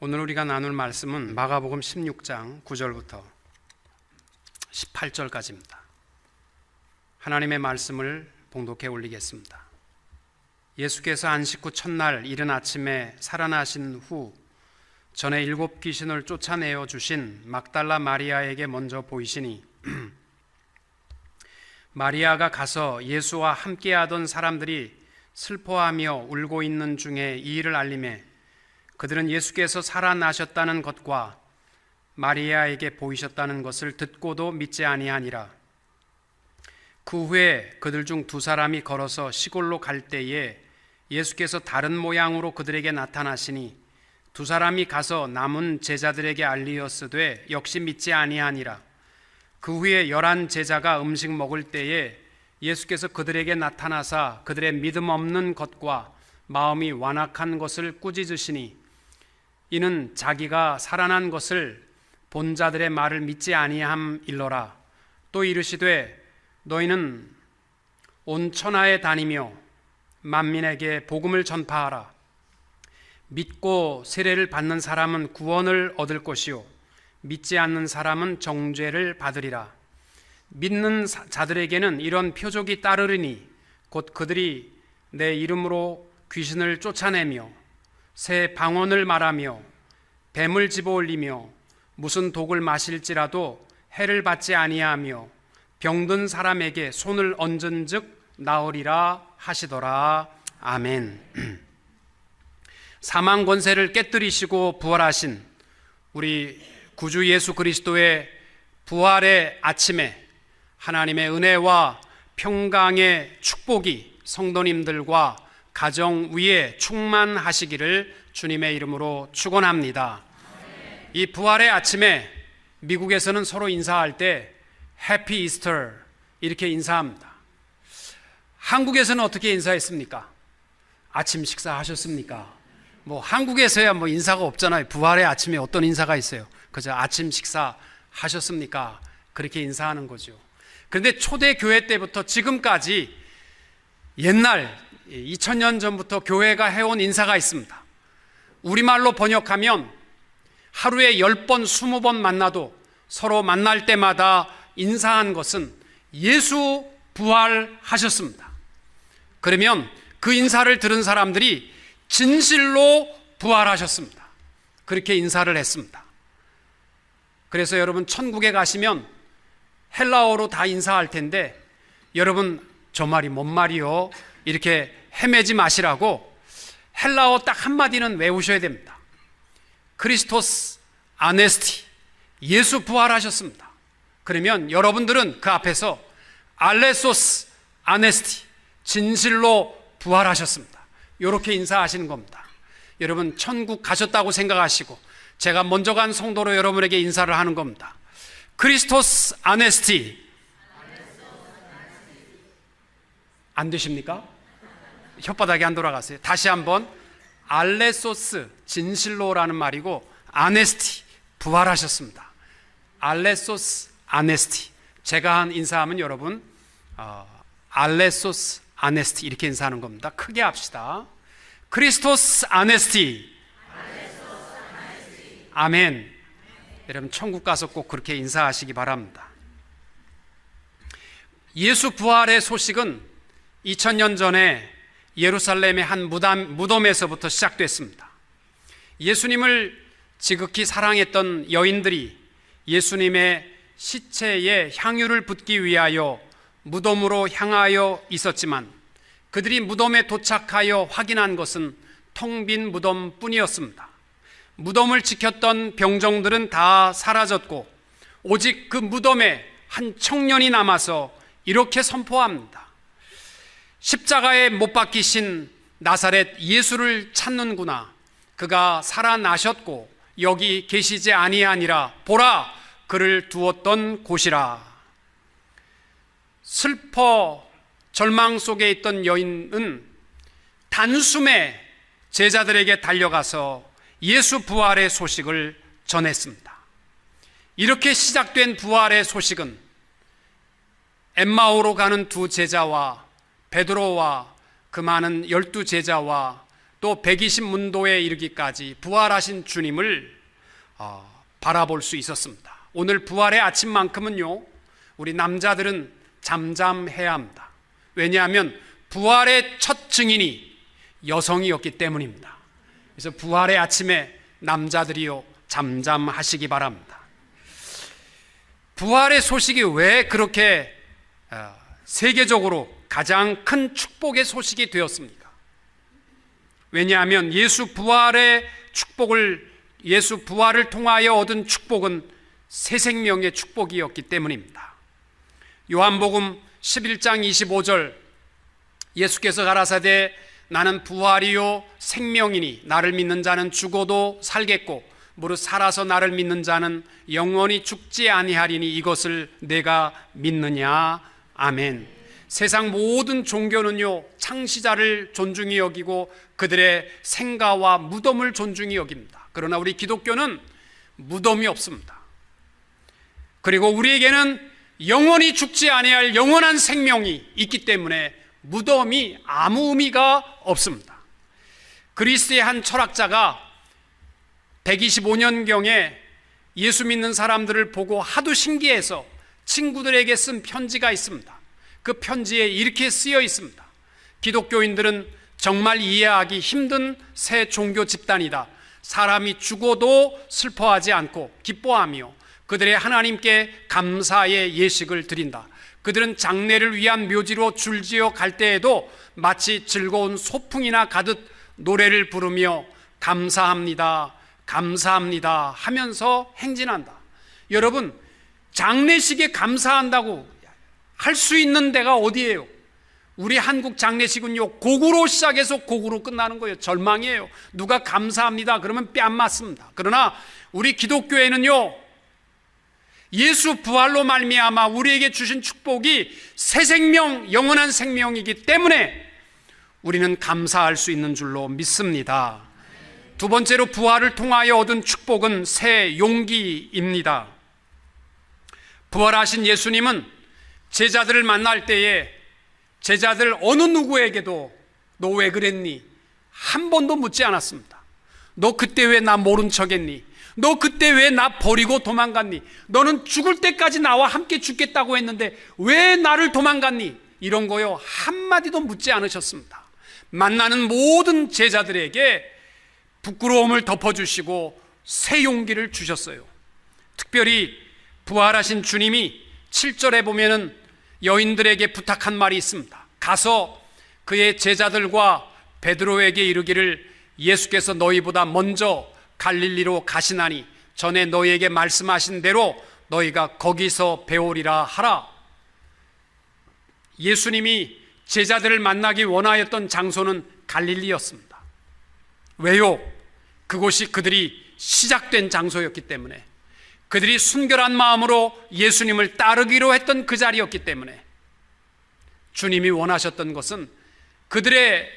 오늘 우리가 나눌 말씀은 마가복음 16장 9절부터 18절까지입니다. 하나님의 말씀을 봉독해 올리겠습니다. 예수께서 안식 후 첫날 이른 아침에 살아나신 후 전에 7 귀신을 쫓아내어 주신 막달라 마리아에게 먼저 보이시니 마리아가 가서 예수와 함께하던 사람들이 슬퍼하며 울고 있는 중에 이 일을 알림해 그들은 예수께서 살아나셨다는 것과 마리아에게 보이셨다는 것을 듣고도 믿지 아니하니라. 그 후에 그들 중 2 사람이 걸어서 시골로 갈 때에 예수께서 다른 모양으로 그들에게 나타나시니 2 사람이 가서 남은 제자들에게 알리었으되 역시 믿지 아니하니라. 그 후에 11 제자가 음식 먹을 때에 예수께서 그들에게 나타나사 그들의 믿음 없는 것과 마음이 완악한 것을 꾸짖으시니 이는 자기가 살아난 것을 본 자들의 말을 믿지 아니함일러라. 또 이르시되 너희는 온 천하에 다니며 만민에게 복음을 전파하라. 믿고 세례를 받는 사람은 구원을 얻을 것이요 믿지 않는 사람은 정죄를 받으리라. 믿는 자들에게는 이런 표적이 따르리니 곧 그들이 내 이름으로 귀신을 쫓아내며 새 방언을 말하며 뱀을 집어올리며 무슨 독을 마실지라도 해를 받지 아니하며 병든 사람에게 손을 얹은즉 나으리라 하시더라. 아멘. 사망 권세를 깨뜨리시고 부활하신 우리 구주 예수 그리스도의 부활의 아침에 하나님의 은혜와 평강의 축복이 성도님들과 가정 위에 충만하시기를 주님의 이름으로 축원합니다. 이 부활의 아침에 미국에서는 서로 인사할 때 해피 이스터 이렇게 인사합니다. 한국에서는 어떻게 인사했습니까? 아침 식사하셨습니까? 한국에서야 인사가 없잖아요. 부활의 아침에 어떤 인사가 있어요? 그저 아침 식사 하셨습니까? 그렇게 인사하는 거죠. 그런데 초대교회 때부터 지금까지 옛날 2000년 전부터 교회가 해온 인사가 있습니다. 우리말로 번역하면 하루에 10번, 20번 만나도 서로 만날 때마다 인사한 것은 예수 부활하셨습니다. 그러면 그 인사를 들은 사람들이 진실로 부활하셨습니다. 그렇게 인사를 했습니다. 그래서 여러분 천국에 가시면 헬라어로 다 인사할 텐데 여러분 저 말이 뭔 말이요? 이렇게 헤매지 마시라고 헬라어 딱 한마디는 외우셔야 됩니다. 크리스토스 아네스티, 예수 부활하셨습니다. 그러면 여러분들은 그 앞에서 알레소스 아네스티, 진실로 부활하셨습니다. 이렇게 인사하시는 겁니다. 여러분 천국 가셨다고 생각하시고 제가 먼저 간 성도로 여러분에게 인사를 하는 겁니다. 크리스토스 아네스티. 안 되십니까? 혓바닥이 안 돌아가세요. 다시 한번 알레소스, 진실로라는 말이고 아네스티, 부활하셨습니다. 알레소스 아네스티. 제가 한 인사하면 여러분 알레소스 아네스티 이렇게 인사하는 겁니다. 크게 합시다. 크리스토스 아네스티. 아멘. 여러분 천국 가서 꼭 그렇게 인사하시기 바랍니다. 예수 부활의 소식은 2000년 전에 예루살렘의 한 무덤에서부터 시작됐습니다. 예수님을 지극히 사랑했던 여인들이 예수님의 시체에 향유를 붓기 위하여 무덤으로 향하여 있었지만 그들이 무덤에 도착하여 확인한 것은 텅 빈 무덤뿐이었습니다. 무덤을 지켰던 병정들은 다 사라졌고 오직 그 무덤에 한 청년이 남아서 이렇게 선포합니다. 십자가에 못 박히신 나사렛 예수를 찾는구나. 그가 살아나셨고 여기 계시지 아니하니라. 보라, 그를 두었던 곳이라. 슬퍼 절망 속에 있던 여인은 단숨에 제자들에게 달려가서 예수 부활의 소식을 전했습니다. 이렇게 시작된 부활의 소식은 엠마오로 가는 2 제자와 베드로와 그 많은 12 제자와 또 120문도에 이르기까지 부활하신 주님을 바라볼 수 있었습니다. 오늘 부활의 아침만큼은요, 우리 남자들은 잠잠해야 합니다. 왜냐하면 부활의 첫 증인이 여성이었기 때문입니다. 그래서 부활의 아침에 남자들이요, 잠잠하시기 바랍니다. 부활의 소식이 왜 그렇게 세계적으로 가장 큰 축복의 소식이 되었습니까? 왜냐하면 예수 부활을 통하여 얻은 축복은 새 생명의 축복이었기 때문입니다. 요한복음 11장 25절, 예수께서 가라사대 나는 부활이요 생명이니 나를 믿는 자는 죽어도 살겠고 무릇 살아서 나를 믿는 자는 영원히 죽지 아니하리니 이것을 내가 믿느냐. 아멘. 세상 모든 종교는요, 창시자를 존중히 여기고 그들의 생가와 무덤을 존중히 여깁니다. 그러나 우리 기독교는 무덤이 없습니다. 그리고 우리에게는 영원히 죽지 아니할 영원한 생명이 있기 때문에 무덤이 아무 의미가 없습니다. 그리스의 한 철학자가 125년경에 예수 믿는 사람들을 보고 하도 신기해서 친구들에게 쓴 편지가 있습니다. 그 편지에 이렇게 쓰여 있습니다. 기독교인들은 정말 이해하기 힘든 새 종교 집단이다. 사람이 죽어도 슬퍼하지 않고 기뻐하며 그들의 하나님께 감사의 예식을 드린다. 그들은 장례를 위한 묘지로 줄지어 갈 때에도 마치 즐거운 소풍이나 가듯 노래를 부르며 감사합니다, 감사합니다 하면서 행진한다. 여러분, 장례식에 감사한다고 할 수 있는 데가 어디예요? 우리 한국 장례식은요, 곡으로 시작해서 곡으로 끝나는 거예요. 절망이에요. 누가 감사합니다 그러면 뺨 맞습니다. 그러나 우리 기독교에는요, 예수 부활로 말미암아 우리에게 주신 축복이 새 생명, 영원한 생명이기 때문에 우리는 감사할 수 있는 줄로 믿습니다. 두 번째로 부활을 통하여 얻은 축복은 새 용기입니다. 부활하신 예수님은 제자들을 만날 때에 제자들 어느 누구에게도 너 왜 그랬니? 한 번도 묻지 않았습니다. 너 그때 왜 나 모른 척했니? 너 그때 왜 나 버리고 도망갔니? 너는 죽을 때까지 나와 함께 죽겠다고 했는데 왜 나를 도망갔니? 이런 거요, 한마디도 묻지 않으셨습니다. 만나는 모든 제자들에게 부끄러움을 덮어주시고 새 용기를 주셨어요. 특별히 부활하신 주님이 7절에 보면은 여인들에게 부탁한 말이 있습니다. 가서 그의 제자들과 베드로에게 이르기를 예수께서 너희보다 먼저 갈릴리로 가시나니 전에 너희에게 말씀하신 대로 너희가 거기서 배우리라 하라. 예수님이 제자들을 만나기 원하였던 장소는 갈릴리였습니다. 왜요? 그곳이 그들이 시작된 장소였기 때문에, 그들이 순결한 마음으로 예수님을 따르기로 했던 그 자리였기 때문에 주님이 원하셨던 것은 그들의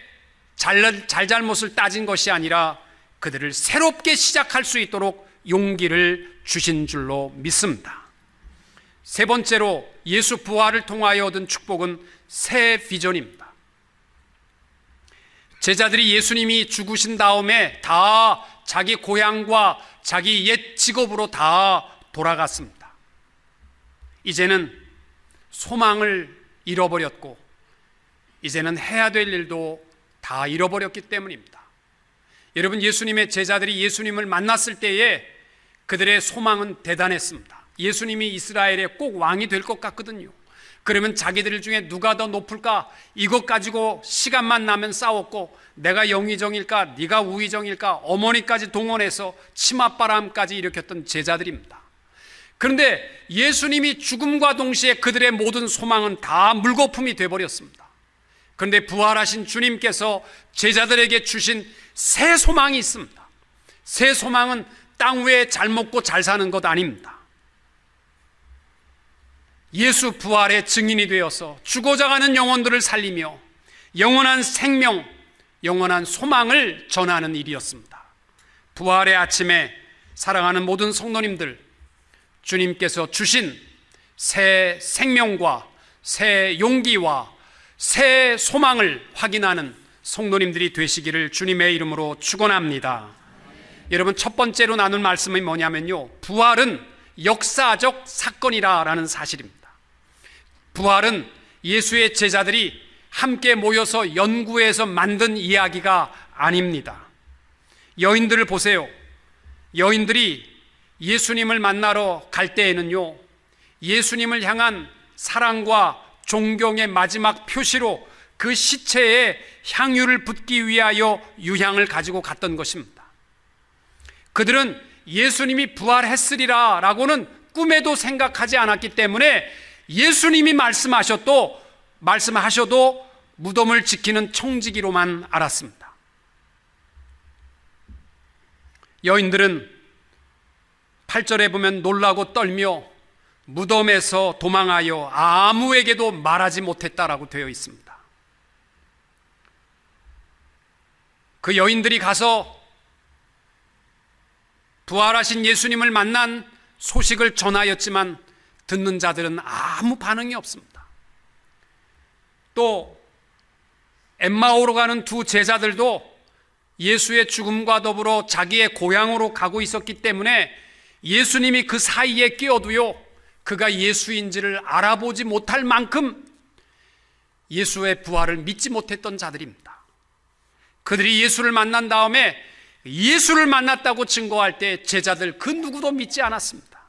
잘잘못을 따진 것이 아니라 그들을 새롭게 시작할 수 있도록 용기를 주신 줄로 믿습니다. 세 번째로 예수 부활을 통하여 얻은 축복은 새 비전입니다. 제자들이 예수님이 죽으신 다음에 다 자기 고향과 자기 옛 직업으로 다 돌아갔습니다. 이제는 소망을 잃어버렸고 이제는 해야 될 일도 다 잃어버렸기 때문입니다. 여러분, 예수님의 제자들이 예수님을 만났을 때에 그들의 소망은 대단했습니다. 예수님이 이스라엘의 꼭 왕이 될 것 같거든요. 그러면 자기들 중에 누가 더 높을까? 이것 가지고 시간만 나면 싸웠고, 내가 영의정일까? 네가 우의정일까? 어머니까지 동원해서 치맛바람까지 일으켰던 제자들입니다. 그런데 예수님이 죽음과 동시에 그들의 모든 소망은 다 물거품이 되어버렸습니다. 그런데 부활하신 주님께서 제자들에게 주신 새 소망이 있습니다. 새 소망은 땅 위에 잘 먹고 잘 사는 것 아닙니다. 예수 부활의 증인이 되어서 죽어져 가는 영혼들을 살리며 영원한 생명, 영원한 소망을 전하는 일이었습니다. 부활의 아침에 사랑하는 모든 성도님들, 주님께서 주신 새 생명과 새 용기와 새 소망을 확인하는 성도님들이 되시기를 주님의 이름으로 축원합니다. 여러분, 첫 번째로 나눌 말씀이 뭐냐면요, 부활은 역사적 사건이라는 사실입니다. 부활은 예수의 제자들이 함께 모여서 연구해서 만든 이야기가 아닙니다. 여인들을 보세요. 여인들이 예수님을 만나러 갈 때에는요, 예수님을 향한 사랑과 존경의 마지막 표시로 그 시체에 향유를 붓기 위하여 유향을 가지고 갔던 것입니다. 그들은 예수님이 부활했으리라 라고는 꿈에도 생각하지 않았기 때문에 예수님이 말씀하셔도 무덤을 지키는 청지기로만 알았습니다. 여인들은 8절에 보면 놀라고 떨며 무덤에서 도망하여 아무에게도 말하지 못했다라고 되어 있습니다. 그 여인들이 가서 부활하신 예수님을 만난 소식을 전하였지만 듣는 자들은 아무 반응이 없습니다. 또 엠마오로 가는 두 제자들도 예수의 죽음과 더불어 자기의 고향으로 가고 있었기 때문에 예수님이 그 사이에 끼어도요, 그가 예수인지를 알아보지 못할 만큼 예수의 부활을 믿지 못했던 자들입니다. 그들이 예수를 만난 다음에 예수를 만났다고 증거할 때 제자들 그 누구도 믿지 않았습니다.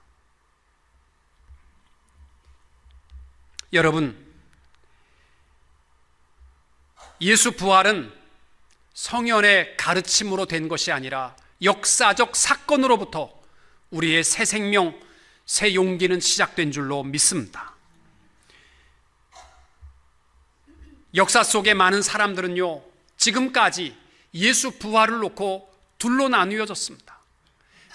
여러분, 예수 부활은 성현의 가르침으로 된 것이 아니라 역사적 사건으로부터 우리의 새 생명, 새 용기는 시작된 줄로 믿습니다. 역사 속에 많은 사람들은요, 지금까지 예수 부활을 놓고 둘로 나뉘어졌습니다.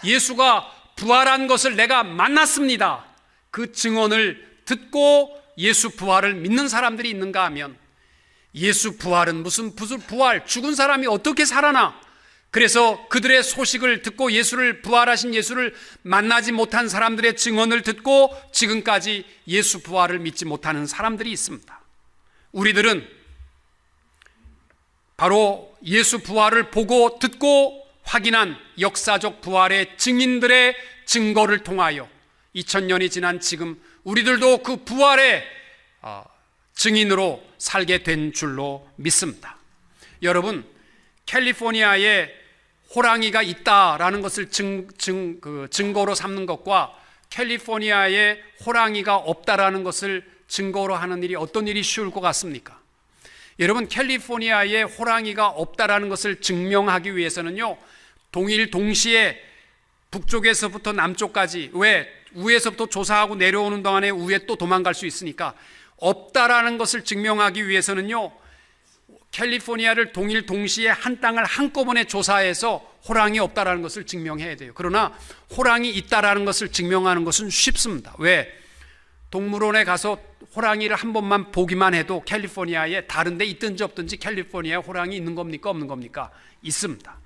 예수가 부활한 것을 내가 만났습니다, 그 증언을 듣고 예수 부활을 믿는 사람들이 있는가 하면, 예수 부활은 무슨 부활, 죽은 사람이 어떻게 살아나? 그래서 그들의 소식을 듣고 예수를, 부활하신 예수를 만나지 못한 사람들의 증언을 듣고 지금까지 예수 부활을 믿지 못하는 사람들이 있습니다. 우리들은 바로 예수 부활을 보고 듣고 확인한 역사적 부활의 증인들의 증거를 통하여 2000년이 지난 지금 우리들도 그 부활의 증인으로 살게 된 줄로 믿습니다. 여러분, 캘리포니아에 호랑이가 있다라는 것을 증거로 삼는 것과 캘리포니아에 호랑이가 없다라는 것을 증거로 하는 일이 어떤 일이 쉬울 것 같습니까? 여러분, 캘리포니아에 호랑이가 없다라는 것을 증명하기 위해서는요, 동시에 북쪽에서부터 남쪽까지, 왜? 위에서부터 조사하고 내려오는 동안에 위에 또 도망갈 수 있으니까 없다라는 것을 증명하기 위해서는요, 캘리포니아를 동시에 한 땅을 한꺼번에 조사해서 호랑이 없다라는 것을 증명해야 돼요. 그러나 호랑이 있다라는 것을 증명하는 것은 쉽습니다. 왜? 동물원에 가서 호랑이를 한 번만 보기만 해도 캘리포니아에 다른 데 있든지 없든지 캘리포니아에 호랑이 있는 겁니까? 없는 겁니까? 있습니다.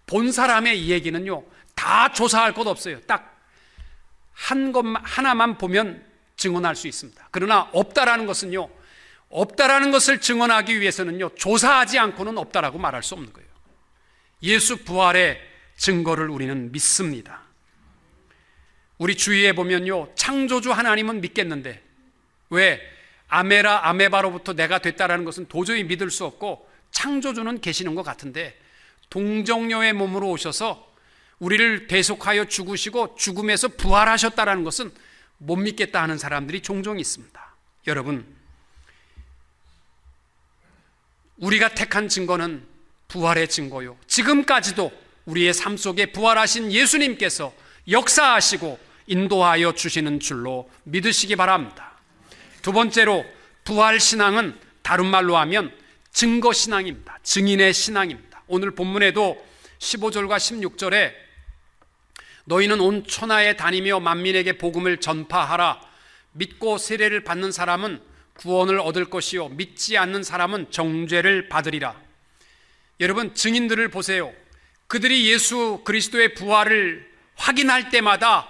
본 사람의 이 얘기는요, 다 조사할 것 없어요. 딱 하나만 보면 증언할 수 있습니다. 그러나 없다라는 것은요, 없다라는 것을 증언하기 위해서는요, 조사하지 않고는 없다라고 말할 수 없는 거예요. 예수 부활의 증거를 우리는 믿습니다. 우리 주위에 보면요, 창조주 하나님은 믿겠는데, 왜? 아메바로부터 내가 됐다라는 것은 도저히 믿을 수 없고, 창조주는 계시는 것 같은데 동정녀의 몸으로 오셔서 우리를 대속하여 죽으시고 죽음에서 부활하셨다라는 것은 못 믿겠다 하는 사람들이 종종 있습니다. 여러분, 우리가 택한 증거는 부활의 증거요, 지금까지도 우리의 삶 속에 부활하신 예수님께서 역사하시고 인도하여 주시는 줄로 믿으시기 바랍니다. 두 번째로, 부활신앙은 다른 말로 하면 증거신앙입니다. 증인의 신앙입니다. 오늘 본문에도 15절과 16절에 너희는 온 천하에 다니며 만민에게 복음을 전파하라. 믿고 세례를 받는 사람은 구원을 얻을 것이요 믿지 않는 사람은 정죄를 받으리라. 여러분, 증인들을 보세요. 그들이 예수 그리스도의 부활을 확인할 때마다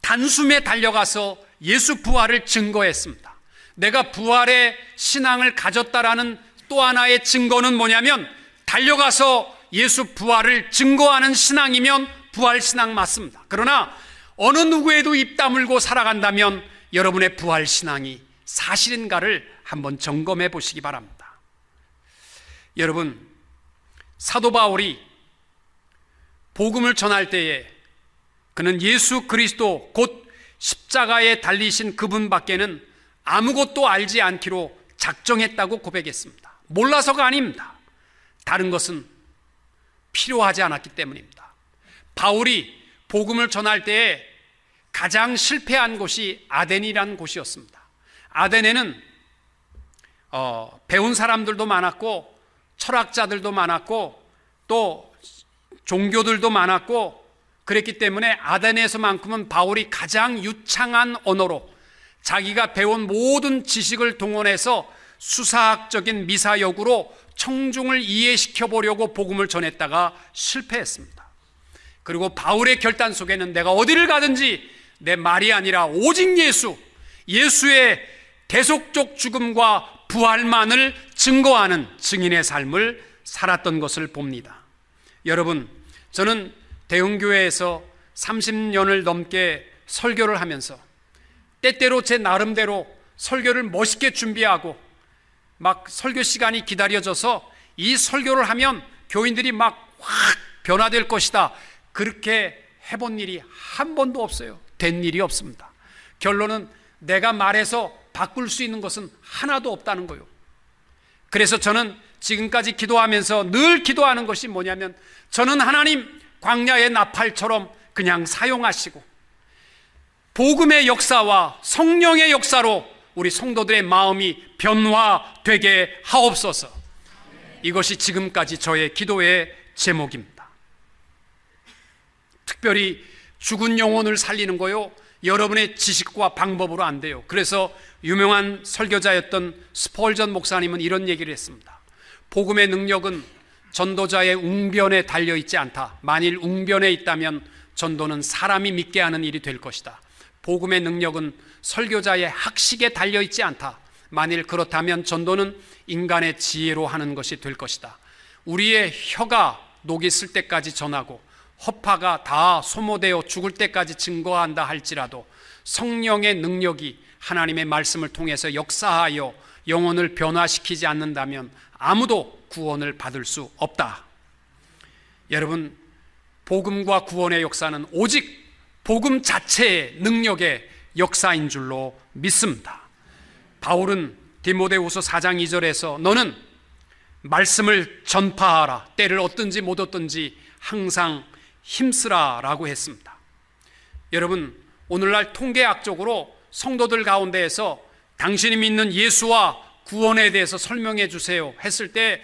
단숨에 달려가서 예수 부활을 증거했습니다. 내가 부활의 신앙을 가졌다라는 또 하나의 증거는 뭐냐면 달려가서 예수 부활을 증거하는 신앙이면 부활 신앙 맞습니다. 그러나 어느 누구에도 입 다물고 살아간다면 여러분의 부활 신앙이 사실인가를 한번 점검해 보시기 바랍니다. 여러분, 사도 바울이 복음을 전할 때에 그는 예수 그리스도 곧 십자가에 달리신 그분밖에는 아무것도 알지 않기로 작정했다고 고백했습니다. 몰라서가 아닙니다. 다른 것은 필요하지 않았기 때문입니다. 바울이 복음을 전할 때에 가장 실패한 곳이 아덴이라는 곳이었습니다. 아덴에는 배운 사람들도 많았고 철학자들도 많았고 또 종교들도 많았고 그랬기 때문에 아덴에서만큼은 바울이 가장 유창한 언어로 자기가 배운 모든 지식을 동원해서 수사학적인 미사역으로 청중을 이해시켜 보려고 복음을 전했다가 실패했습니다. 그리고 바울의 결단 속에는 내가 어디를 가든지 내 말이 아니라 오직 예수의 대속적 죽음과 부활만을 증거하는 증인의 삶을 살았던 것을 봅니다. 여러분, 저는 대흥교회에서 30년을 넘게 설교를 하면서 때때로 제 나름대로 설교를 멋있게 준비하고 막 설교 시간이 기다려져서 이 설교를 하면 교인들이 막 확 변화될 것이다, 그렇게 해본 일이 한 번도 없어요. 된 일이 없습니다. 결론은 내가 말해서 바꿀 수 있는 것은 하나도 없다는 거예요. 그래서 저는 지금까지 기도하면서 늘 기도하는 것이 뭐냐면, 저는 하나님 광야의 나팔처럼 그냥 사용하시고 복음의 역사와 성령의 역사로 우리 성도들의 마음이 변화되게 하옵소서. 이것이 지금까지 저의 기도의 제목입니다. 특별히 죽은 영혼을 살리는 거요, 여러분의 지식과 방법으로 안 돼요. 그래서 유명한 설교자였던 스펄전 목사님은 이런 얘기를 했습니다. 복음의 능력은 전도자의 웅변에 달려있지 않다. 만일 웅변에 있다면 전도는 사람이 믿게 하는 일이 될 것이다. 복음의 능력은 설교자의 학식에 달려있지 않다. 만일 그렇다면 전도는 인간의 지혜로 하는 것이 될 것이다. 우리의 혀가 녹이 쓸 때까지 전하고 허파가 다 소모되어 죽을 때까지 증거한다 할지라도 성령의 능력이 하나님의 말씀을 통해서 역사하여 영혼을 변화시키지 않는다면 아무도 구원을 받을 수 없다. 여러분, 복음과 구원의 역사는 오직 복음 자체의 능력의 역사인 줄로 믿습니다. 바울은 디모데후서 4장 2절에서 너는 말씀을 전파하라, 때를 얻든지 못 얻든지 항상 힘쓰라 라고 했습니다. 여러분, 오늘날 통계학적으로 성도들 가운데에서 당신이 믿는 예수와 구원에 대해서 설명해 주세요 했을 때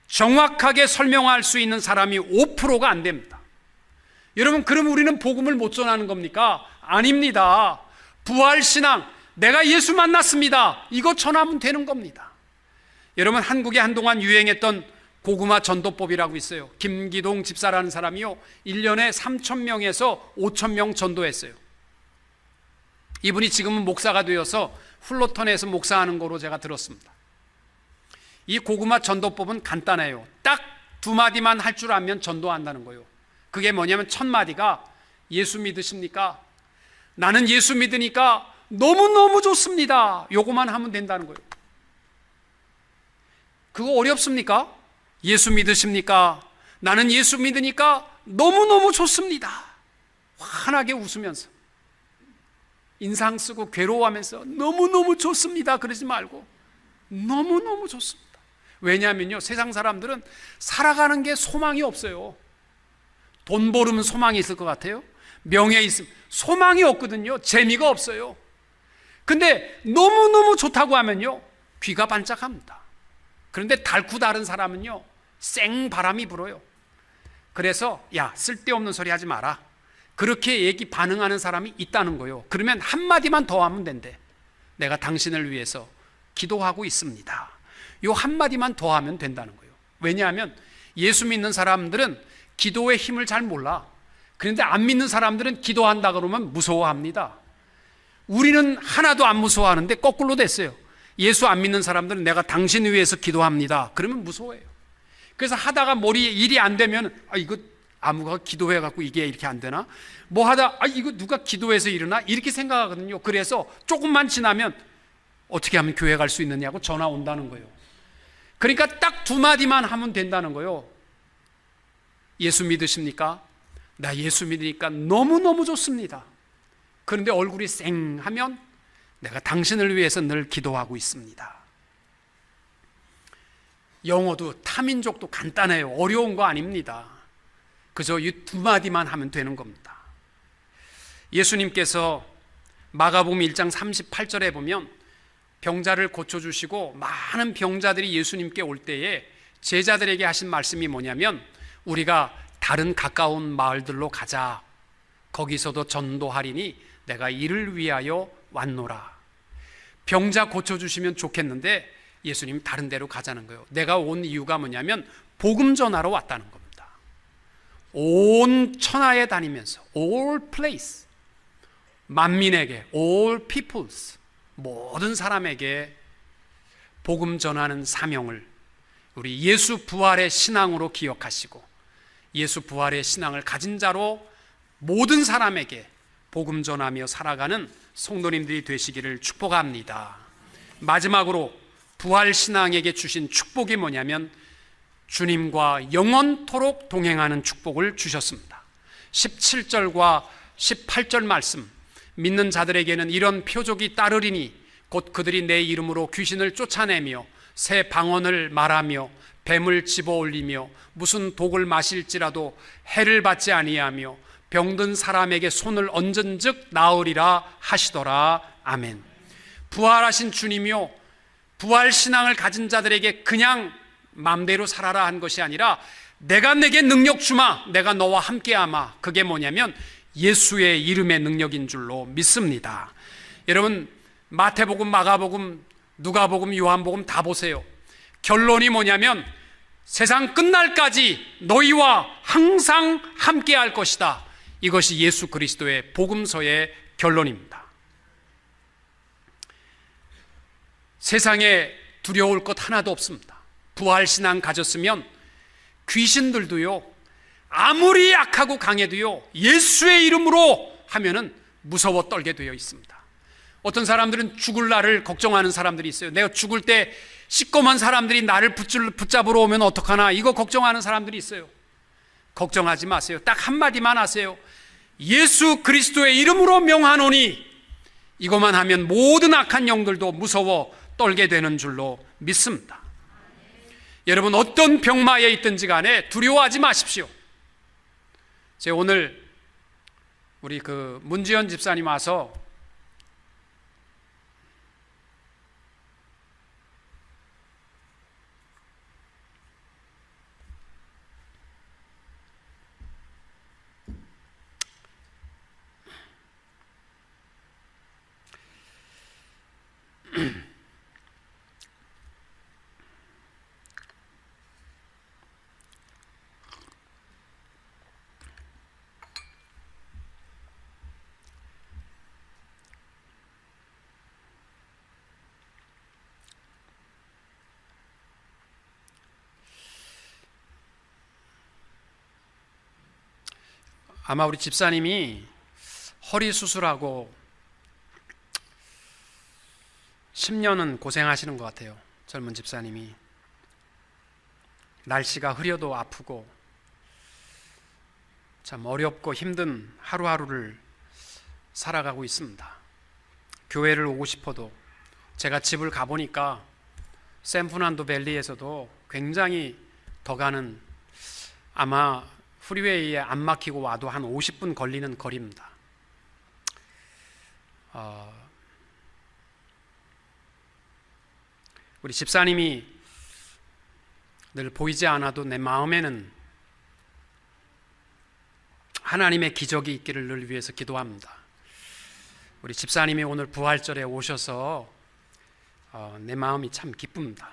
정확하게 설명할 수 있는 사람이 5%가 안 됩니다. 여러분, 그럼 우리는 복음을 못 전하는 겁니까? 아닙니다. 부활신앙, 내가 예수 만났습니다, 이거 전하면 되는 겁니다. 여러분, 한국에 한동안 유행했던 고구마 전도법이라고 있어요. 김기동 집사라는 사람이요, 1년에 3,000명에서 5,000명 전도했어요. 이분이 지금은 목사가 되어서 훌로턴에서 목사하는 거로 제가 들었습니다. 이 고구마 전도법은 간단해요. 딱 2마디만 할 줄 알면 전도한다는 거예요. 그게 뭐냐면, 첫 마디가 예수 믿으십니까? 나는 예수 믿으니까 너무너무 좋습니다, 요거만 하면 된다는 거예요. 그거 어렵습니까? 예수 믿으십니까? 나는 예수 믿으니까 너무너무 좋습니다. 환하게 웃으면서, 인상 쓰고 괴로워하면서 너무너무 좋습니다 그러지 말고 너무너무 좋습니다. 왜냐하면요, 세상 사람들은 살아가는 게 소망이 없어요. 돈 벌으면 소망이 있을 것 같아요? 명예 있으면 소망이 없거든요. 재미가 없어요. 근데 너무너무 좋다고 하면요, 귀가 반짝합니다. 그런데 달고 다른 사람은요, 생바람이 불어요. 그래서 야, 쓸데없는 소리 하지 마라, 그렇게 얘기 반응하는 사람이 있다는 거예요. 그러면 한마디만 더 하면 된대. 내가 당신을 위해서 기도하고 있습니다, 요 한마디만 더 하면 된다는 거예요. 왜냐하면 예수 믿는 사람들은 기도의 힘을 잘 몰라. 그런데 안 믿는 사람들은 기도한다 그러면 무서워합니다. 우리는 하나도 안 무서워하는데 거꾸로 됐어요. 예수 안 믿는 사람들은 내가 당신 위해서 기도합니다 그러면 무서워해요. 그래서 하다가 머리에 일이 안 되면 이거 아무가 기도해 갖고 이게 이렇게 안 되나? 뭐 하다 이거 누가 기도해서 일어나? 이렇게 생각하거든요. 그래서 조금만 지나면 어떻게 하면 교회 갈 수 있느냐고 전화 온다는 거예요. 그러니까 딱 두 마디만 하면 된다는 거예요. 예수 믿으십니까? 나 예수 믿으니까 너무너무 좋습니다. 그런데 얼굴이 쌩하면 내가 당신을 위해서 늘 기도하고 있습니다. 영어도 타민족도 간단해요. 어려운 거 아닙니다. 그저 이 두 마디만 하면 되는 겁니다. 예수님께서 마가복음 1장 38절에 보면 병자를 고쳐주시고 많은 병자들이 예수님께 올 때에 제자들에게 하신 말씀이 뭐냐면 우리가 다른 가까운 마을들로 가자. 거기서도 전도하리니 내가 이를 위하여 왔노라. 병자 고쳐주시면 좋겠는데 예수님 다른 데로 가자는 거예요. 내가 온 이유가 뭐냐면 복음 전하러 왔다는 겁니다. 온 천하에 다니면서 all place, 만민에게 all peoples, 모든 사람에게 복음 전하는 사명을 우리 예수 부활의 신앙으로 기억하시고 예수 부활의 신앙을 가진 자로 모든 사람에게 복음 전하며 살아가는 성도님들이 되시기를 축복합니다. 마지막으로 부활 신앙에게 주신 축복이 뭐냐면 주님과 영원토록 동행하는 축복을 주셨습니다. 17절과 18절 말씀, 믿는 자들에게는 이런 표적이 따르리니 곧 그들이 내 이름으로 귀신을 쫓아내며 새 방언을 말하며 뱀을 집어올리며 무슨 독을 마실지라도 해를 받지 아니하며 병든 사람에게 손을 얹은즉 나으리라 하시더라. 아멘. 부활하신 주님이요, 부활 신앙을 가진 자들에게 그냥 마음대로 살아라 한 것이 아니라 내가 내게 능력 주마, 내가 너와 함께하마. 그게 뭐냐면 예수의 이름의 능력인 줄로 믿습니다. 여러분 마태복음, 마가복음, 누가복음, 요한복음 다 보세요. 결론이 뭐냐면 세상 끝날까지 너희와 항상 함께할 것이다. 이것이 예수 그리스도의 복음서의 결론입니다. 세상에 두려울 것 하나도 없습니다. 부활신앙 가졌으면 귀신들도요, 아무리 약하고 강해도요, 예수의 이름으로 하면은 무서워 떨게 되어 있습니다. 어떤 사람들은 죽을 날을 걱정하는 사람들이 있어요. 내가 죽을 때 시꺼먼 사람들이 나를 붙잡으러 오면 어떡하나, 이거 걱정하는 사람들이 있어요. 걱정하지 마세요. 딱 한마디만 하세요. 예수 그리스도의 이름으로 명하노니, 이것만 하면 모든 악한 영들도 무서워 떨게 되는 줄로 믿습니다. 여러분 어떤 병마에 있든지 간에 두려워하지 마십시오. 제가 오늘 우리 문지연 집사님 와서 아마 우리 집사님이 허리 수술하고 10년은 고생하시는 것 같아요. 젊은 집사님이 날씨가 흐려도 아프고 참 어렵고 힘든 하루하루를 살아가고 있습니다. 교회를 오고 싶어도 제가 집을 가보니까 샌프란도 밸리에서도 굉장히 더 가는, 아마 프리웨이에 안 막히고 와도 한 50분 걸리는 거리입니다. 우리 집사님이 늘 보이지 않아도 내 마음에는 하나님의 기적이 있기를 늘 위해서 기도합니다. 우리 집사님이 오늘 부활절에 오셔서 내 마음이 참 기쁩니다.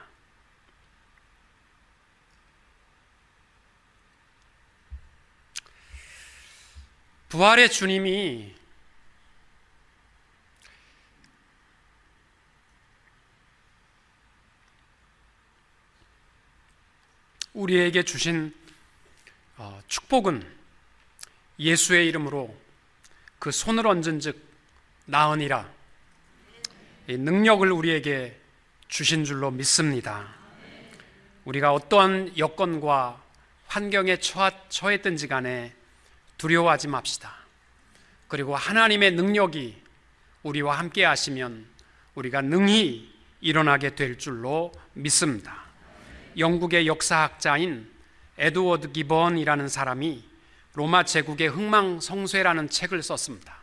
부활의 주님이 우리에게 주신 축복은 예수의 이름으로 그 손을 얹은즉 나으니라, 이 능력을 우리에게 주신 줄로 믿습니다. 우리가 어떠한 여건과 환경에 처했든지 간에 두려워하지 맙시다. 그리고 하나님의 능력이 우리와 함께 하시면 우리가 능히 일어나게 될 줄로 믿습니다. 영국의 역사학자인 에드워드 기번이라는 사람이 로마 제국의 흥망성쇠라는 책을 썼습니다.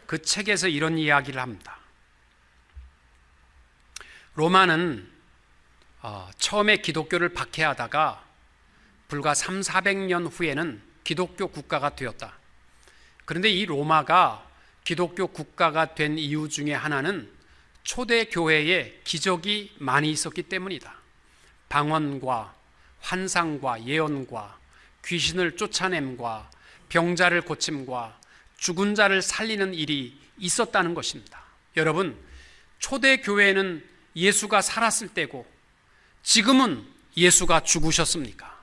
그 책에서 이런 이야기를 합니다. 로마는 처음에 기독교를 박해하다가 불과 300~400년 후에는 기독교 국가가 되었다. 그런데 이 로마가 기독교 국가가 된 이유 중에 하나는 초대 교회에 기적이 많이 있었기 때문이다. 방언과 환상과 예언과 귀신을 쫓아냄과 병자를 고침과 죽은 자를 살리는 일이 있었다는 것입니다. 여러분, 초대 교회는 예수가 살았을 때고 지금은 예수가 죽으셨습니까?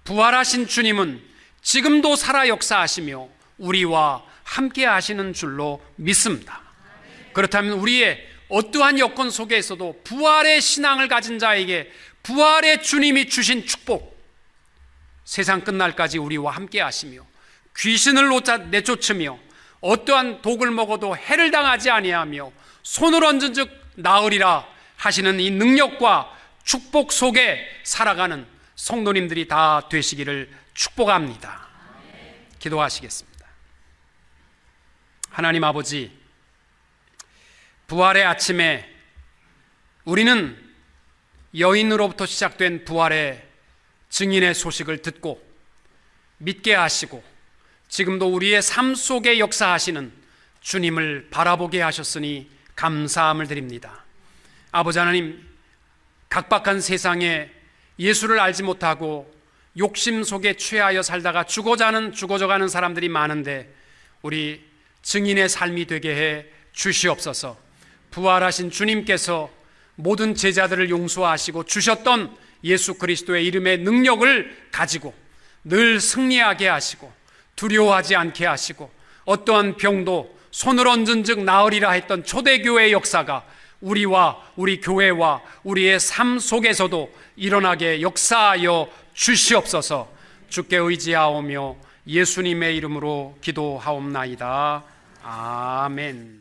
부활하신 주님은 지금도 살아 역사하시며 우리와 함께 하시는 줄로 믿습니다. 그렇다면 우리의 어떠한 여건 속에서도 부활의 신앙을 가진 자에게 부활의 주님이 주신 축복, 세상 끝날까지 우리와 함께 하시며 귀신을 내쫓으며 어떠한 독을 먹어도 해를 당하지 아니하며 손을 얹은 즉 나으리라 하시는 이 능력과 축복 속에 살아가는 성도님들이 다 되시기를 축복합니다. 기도하시겠습니다. 하나님 아버지, 부활의 아침에 우리는 여인으로부터 시작된 부활의 증인의 소식을 듣고 믿게 하시고 지금도 우리의 삶 속에 역사하시는 주님을 바라보게 하셨으니 감사함을 드립니다. 아버지 하나님, 각박한 세상에 예수를 알지 못하고 욕심 속에 취하여 살다가 죽어져가는 사람들이 많은데 우리 증인의 삶이 되게 해 주시옵소서. 부활하신 주님께서 모든 제자들을 용서하시고 주셨던 예수 그리스도의 이름의 능력을 가지고 늘 승리하게 하시고 두려워하지 않게 하시고 어떠한 병도 손을 얹은 즉 나으리라 했던 초대교회의 역사가 우리와 우리 교회와 우리의 삶 속에서도 일어나게 역사하여 주시옵소서. 주께 의지하오며 예수님의 이름으로 기도하옵나이다. 아멘.